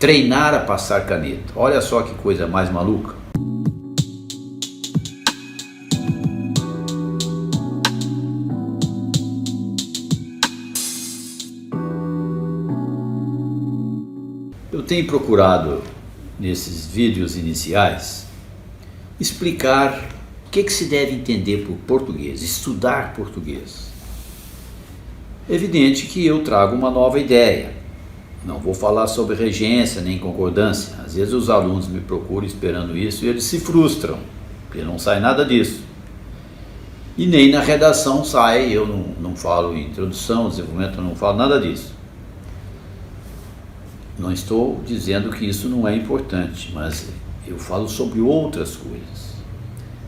treinar a passar caneta. Olha só que coisa mais maluca. Eu tenho procurado, nesses vídeos iniciais, explicar o que se deve entender por português, estudar português. É evidente que eu trago uma nova ideia. Não vou falar sobre regência nem concordância. Às vezes os alunos me procuram esperando isso e eles se frustram, porque não sai nada disso. E nem na redação sai, eu não falo em introdução, desenvolvimento, eu não falo nada disso. Não estou dizendo que isso não é importante, mas eu falo sobre outras coisas.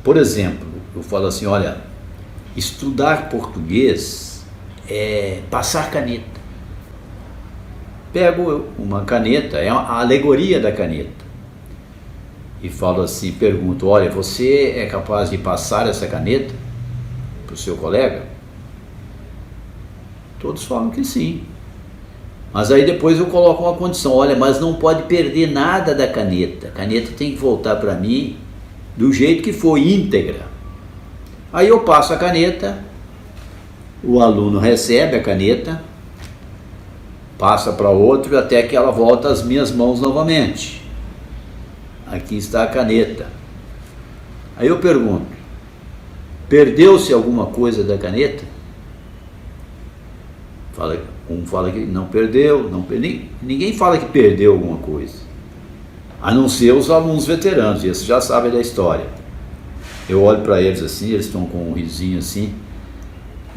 Por exemplo, eu falo assim, olha, estudar português é passar caneta. Pego uma caneta, é a alegoria da caneta, e falo assim, pergunto, olha, você é capaz de passar essa caneta para o seu colega? Todos falam que sim. Mas aí depois eu coloco uma condição, olha, mas não pode perder nada da caneta. A caneta tem que voltar para mim do jeito que foi, íntegra. Aí eu passo a caneta, o aluno recebe a caneta, passa para outro até que ela volta às minhas mãos novamente. Aqui está a caneta. Aí eu pergunto, perdeu-se alguma coisa da caneta? Um fala que não perdeu, ninguém fala que perdeu alguma coisa, a não ser os alunos veteranos, esses já sabem da história. Eu olho para eles assim, eles estão com um risinho assim,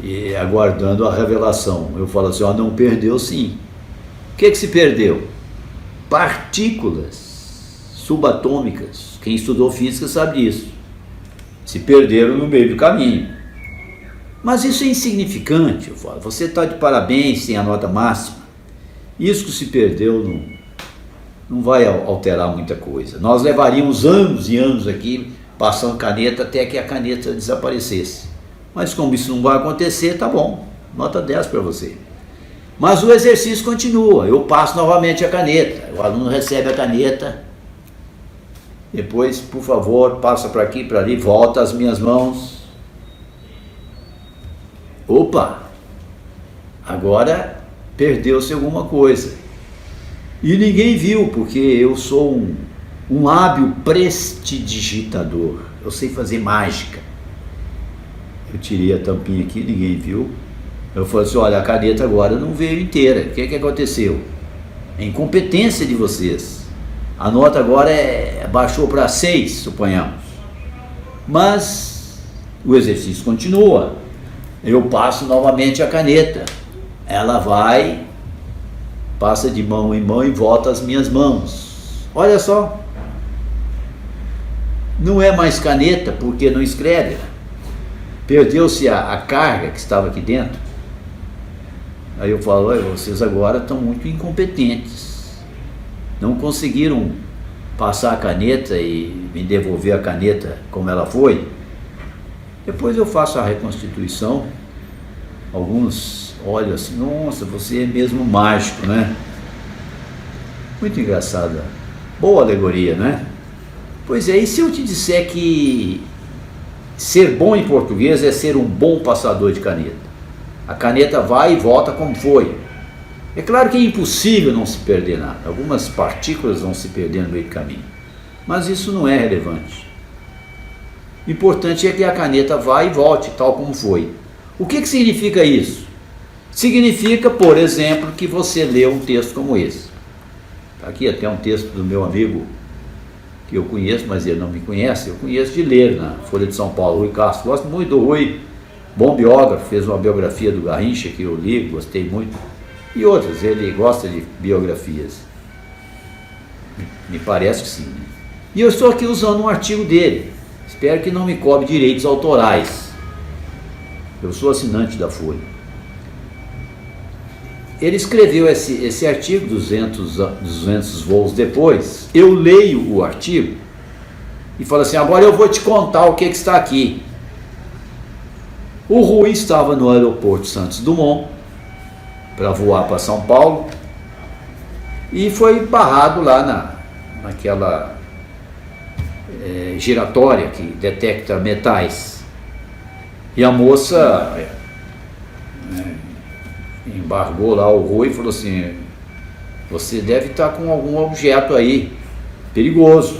e aguardando a revelação. Eu falo assim, ó, não perdeu sim. O que se perdeu? Partículas subatômicas. Quem estudou física sabe disso. Se perderam no meio do caminho. Mas isso é insignificante, eu falo. Você está de parabéns, tem a nota máxima. Isso que se perdeu não vai alterar muita coisa. Nós levaríamos anos e anos aqui passando caneta até que a caneta desaparecesse. Mas como isso não vai acontecer, tá bom. Nota 10 para você. Mas o exercício continua. Eu passo novamente a caneta. O aluno recebe a caneta. Depois, por favor, passa para aqui, para ali, volta às minhas mãos. Opa, agora perdeu-se alguma coisa. E ninguém viu, porque eu sou um hábil prestidigitador. Eu sei fazer mágica. Eu tirei a tampinha aqui, ninguém viu. Eu falei assim, olha, a caneta agora não veio inteira. O que aconteceu? É incompetência de vocês. A nota agora baixou para 6, suponhamos. Mas o exercício continua. Eu passo novamente a caneta, ela vai, passa de mão em mão e volta às minhas mãos. Olha só, não é mais caneta porque não escreve, perdeu-se a carga que estava aqui dentro. Aí eu falo, olha, vocês agora estão muito incompetentes, não conseguiram passar a caneta e me devolver a caneta como ela foi. Depois eu faço a reconstituição, alguns olham assim, nossa, você é mesmo mágico, né? Muito engraçada, boa alegoria, né? Pois é, e se eu te disser que ser bom em português é ser um bom passador de caneta? A caneta vai e volta como foi. É claro que é impossível não se perder nada, algumas partículas vão se perder no meio do caminho, mas isso não é relevante. O importante é que a caneta vá e volte, tal como foi. O que significa isso? Significa, por exemplo, que você lê um texto como esse. Está aqui até um texto do meu amigo, que eu conheço, mas ele não me conhece. Eu conheço de ler na Folha de São Paulo, Rui Castro. Gosto muito do Rui, bom biógrafo, fez uma biografia do Garrincha que eu li, gostei muito. E outras, ele gosta de biografias. Me parece que sim. Né? E eu estou aqui usando um artigo dele. Espero que não me cobre direitos autorais. Eu sou assinante da Folha. Ele escreveu esse artigo 200 voos depois. Eu leio o artigo e falo assim, agora eu vou te contar o que está aqui. O Rui estava no aeroporto Santos Dumont para voar para São Paulo e foi barrado lá naquela giratória que detecta metais. E a moça embargou lá o Rui e falou assim: você deve estar com algum objeto aí perigoso.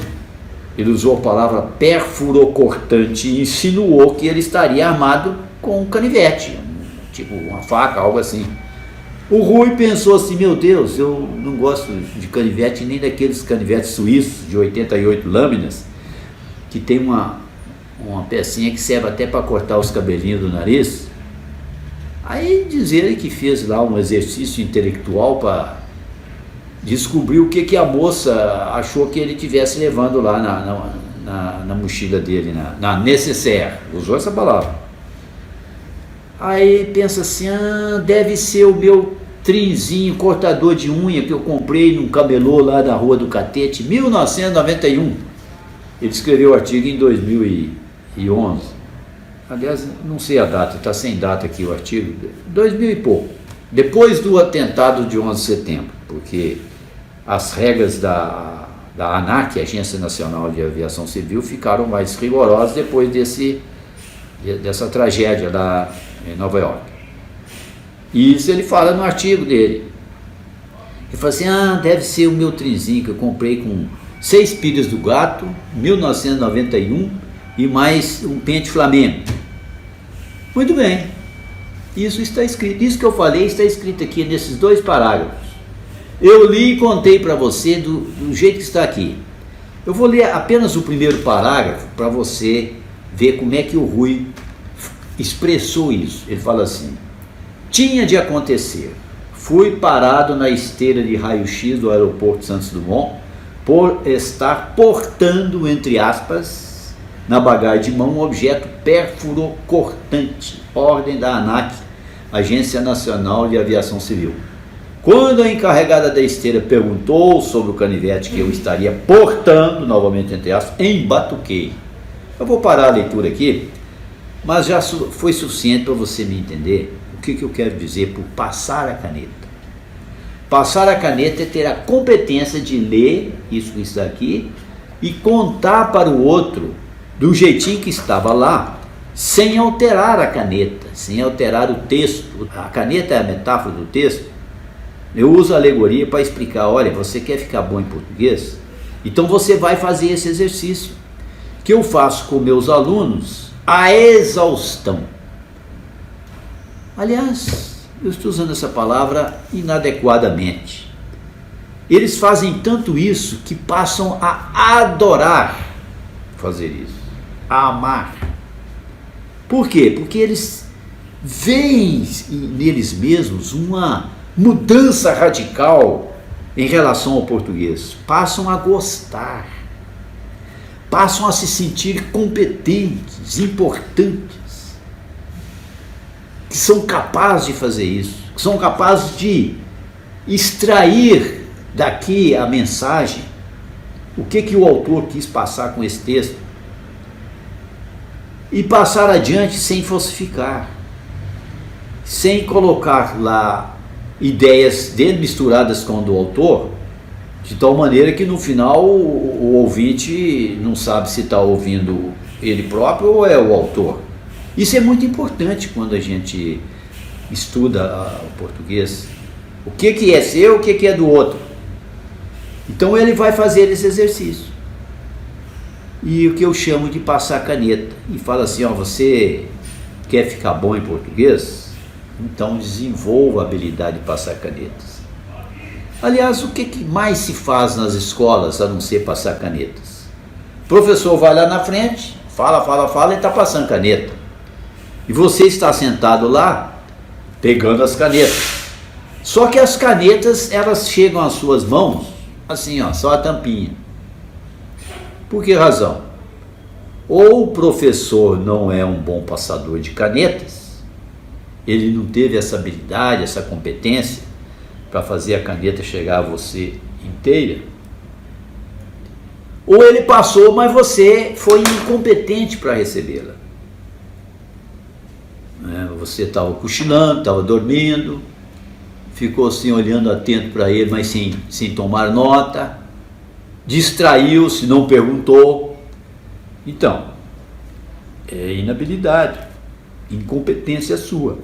Ele usou a palavra perfurocortante e insinuou que ele estaria armado com um canivete, tipo uma faca, algo assim. O Rui pensou assim: meu Deus, eu não gosto de canivete, nem daqueles canivetes suíços de 88 lâminas, que tem uma pecinha que serve até para cortar os cabelinhos do nariz. Aí diz ele que fez lá um exercício intelectual para descobrir o que a moça achou que ele estivesse levando lá na mochila dele, na nécessaire, usou essa palavra. Aí pensa assim: deve ser o meu trinzinho, cortador de unha que eu comprei num camelô lá da Rua do Catete, 1991. Ele escreveu o artigo em 2011. Aliás, não sei a data, está sem data aqui o artigo, 2000 e pouco. Depois do atentado de 11 de setembro, porque as regras da ANAC, Agência Nacional de Aviação Civil, ficaram mais rigorosas depois dessa tragédia lá em Nova York. E isso ele fala no artigo dele. Ele fala assim: deve ser o meu trinzinho que eu comprei com 6 pilhas do gato, 1991, e mais um pente Flamengo. Muito bem, isso está escrito, isso que eu falei está escrito aqui nesses 2 parágrafos. Eu li e contei para você do jeito que está aqui. Eu vou ler apenas o primeiro parágrafo para você ver como é que o Rui expressou isso. Ele fala assim: tinha de acontecer, fui parado na esteira de raio-x do aeroporto Santos Dumont por estar portando, entre aspas, na bagagem de mão, um objeto perfurocortante, ordem da ANAC, Agência Nacional de Aviação Civil. Quando a encarregada da esteira perguntou sobre o canivete que eu estaria portando, novamente entre aspas, embatuquei. Eu vou parar a leitura aqui, mas já foi suficiente para você me entender o que eu quero dizer por passar a caneta. Passar a caneta é ter a competência de ler isso que está aqui e contar para o outro do jeitinho que estava lá, sem alterar a caneta, sem alterar o texto. A caneta é a metáfora do texto. Eu uso a alegoria para explicar: olha, você quer ficar bom em português? Então você vai fazer esse exercício, que eu faço com meus alunos a exaustão. Aliás, eu estou usando essa palavra inadequadamente. Eles fazem tanto isso que passam a adorar fazer isso, a amar. Por quê? Porque eles veem neles mesmos uma mudança radical em relação ao português. Passam a gostar, passam a se sentir competentes, importantes, que são capazes de fazer isso, que são capazes de extrair daqui a mensagem, o que o autor quis passar com esse texto, e passar adiante sem falsificar, sem colocar lá ideias dele misturadas com a do autor, de tal maneira que no final o ouvinte não sabe se está ouvindo ele próprio ou é o autor. Isso é muito importante quando a gente estuda o português. O que é seu, o que é do outro. Então ele vai fazer esse exercício. E o que eu chamo de passar caneta. E fala assim: você quer ficar bom em português? Então desenvolva a habilidade de passar canetas. Aliás, o que mais se faz nas escolas a não ser passar canetas? O professor vai lá na frente, fala e está passando caneta. E você está sentado lá, pegando as canetas. Só que as canetas, elas chegam às suas mãos, assim, só a tampinha. Por que razão? Ou o professor não é um bom passador de canetas, ele não teve essa habilidade, essa competência para fazer a caneta chegar a você inteira, ou ele passou, mas você foi incompetente para recebê-la. Você estava cochilando, estava dormindo, ficou assim olhando atento para ele, mas sem tomar nota, distraiu-se, não perguntou. Então, é inabilidade, incompetência sua.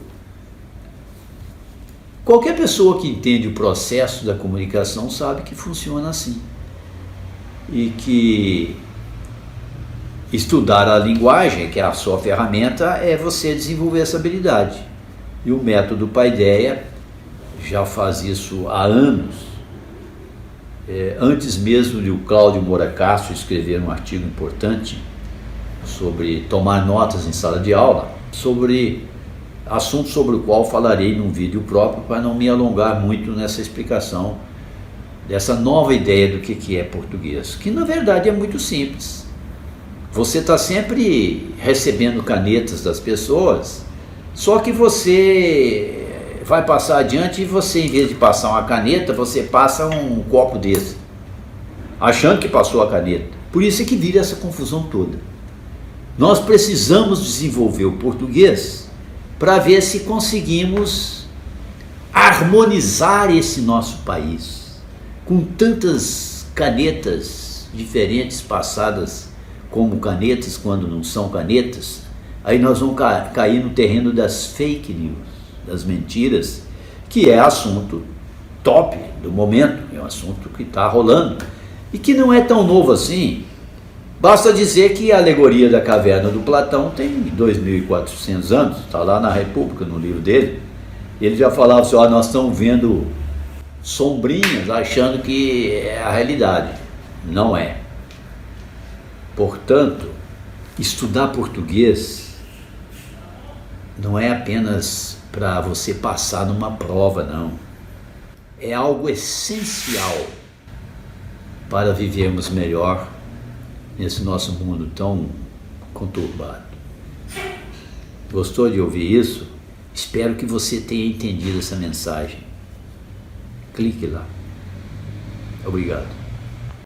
Qualquer pessoa que entende o processo da comunicação sabe que funciona assim. E que estudar a linguagem, que é a sua ferramenta, é você desenvolver essa habilidade. E o método Paideia já faz isso há anos. Antes mesmo de o Cláudio Moura Castro escrever um artigo importante sobre tomar notas em sala de aula, sobre assunto sobre o qual falarei num vídeo próprio para não me alongar muito nessa explicação dessa nova ideia do que é português, que na verdade é muito simples. Você está sempre recebendo canetas das pessoas, só que você vai passar adiante e você, em vez de passar uma caneta, você passa um copo desse, achando que passou a caneta. Por isso é que vira essa confusão toda. Nós precisamos desenvolver o português para ver se conseguimos harmonizar esse nosso país, com tantas canetas diferentes passadas como canetas quando não são canetas. Aí nós vamos cair no terreno das fake news, das mentiras, que é assunto top do momento, é um assunto que está rolando e que não é tão novo assim. Basta dizer que a alegoria da caverna do Platão tem 2.400 anos, está lá na República, no livro dele. Ele já falava assim, nós estamos vendo sombrinhas achando que é a realidade. Não é. Portanto, estudar português não é apenas para você passar numa prova, não. É algo essencial para vivermos melhor nesse nosso mundo tão conturbado. Gostou de ouvir isso? Espero que você tenha entendido essa mensagem. Clique lá. Obrigado.